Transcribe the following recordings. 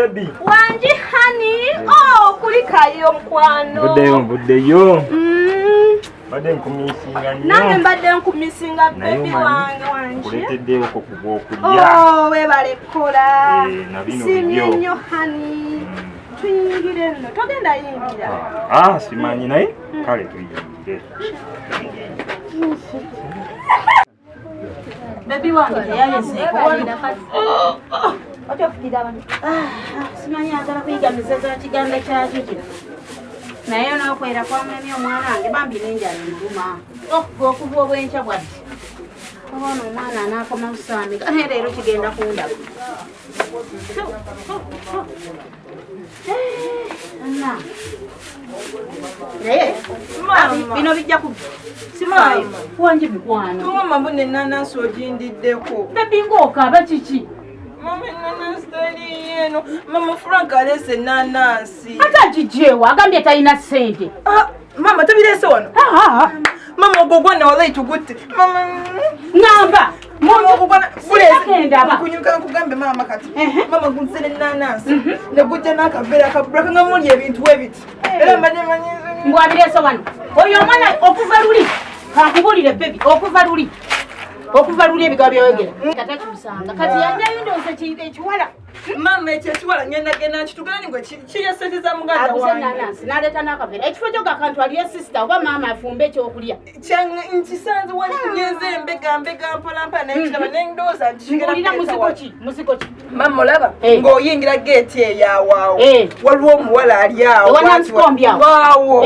baby. Wanji honey. Oh, kulikayo mkwano. Buddeyo. Badde nkumisinga nnyo. Nange mbadde nkumisinga baby wange Wanji. Kuleteddeyo okukuba okulya. Oh, webale kola. Simye nnyo honey. Tuyingire nno. Togenda yingira. Simanyi naye. Kale tuyingire. Baby wange teyayese simanyi agala kuyigamiza za kigambo kyakyo kino naye n'okwera kwamumemye omwana wange bambi n'enjala emuluma okuva obwenkya bwadde obona omwana anaakoma busaamiga naye leero kigenda kundaba naye bino bijja ku simayi Wanji bikwano mama mbone nanansi ogindiddeko bebi ng'okaaba kiki mama nanansi tali yeno mama Frank alese nanansi ate agijeewa agambye talina ssente mama tabirese wano mama ogwo gwonna walayi tugutte mama ngamba kunyuka nkugambe mama kati mama gunsene nanansi negujja n'akaveera akabulaka nga muli ebintu webiti era mbadde manyizo ngwabirese wano oyo omwana okuva luli kankubulire bebi okuva luli ebigambo by'oyogera katakyusanga kati yalinayo ndowooza ekiwala mama ekyo ekiwala ngenda nkitugane ngwe kiyesetiza muganda wange n'aleeta n'akaveera ekifo kyo gakantu aliyo sisita oba maama afumbe ekyokulya nkisanze wali ngenze mbega mpolampola naye kiraba nendowooza nkiolina muziko ki mama olaba ng'oyingira geeti eyawaawo waliwo omuwala ali awo wanansikombyawaawo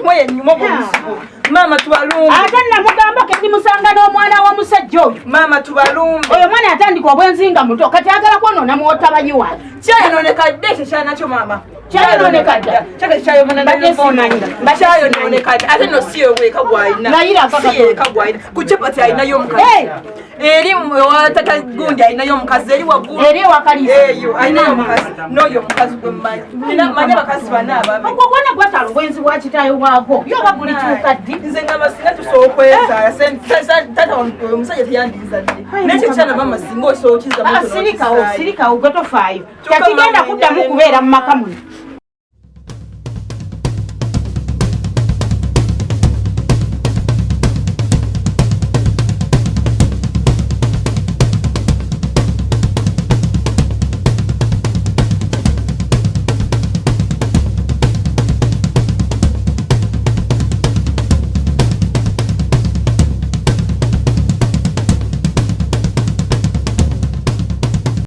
mwe ennyuma obwomusigo mama tubalumbe ate namugamba ke ndimusanga n'omwana w'omusajja oyo mama tubalumbe oyo mwana yatandika obwenzinga muto kati agala kwonoona muwotabanyi wange kyayononekadde ekyo kyanakyo mama kyayononekadde kyayononekadde ate no si eweka gwalina ku capati alinayo omukazi eri watata gundi alinayo omukazi eri waggulu eri ewakaliyo alinayo omukazi n'oyo omukazi gwe mmanyi mmanyi abakazi bana ababi ogwo gwona gwatala obwenzi bwa kitaayo bwagwo yoba gulituuka ddi nze nga masinga tusobola okwezaala tata omusajja teyandinzadde nekyo kyana mama singa osobola okizzamu sirikawo gwe tofaayo tekigenda kuddamu kubeera mu maka muno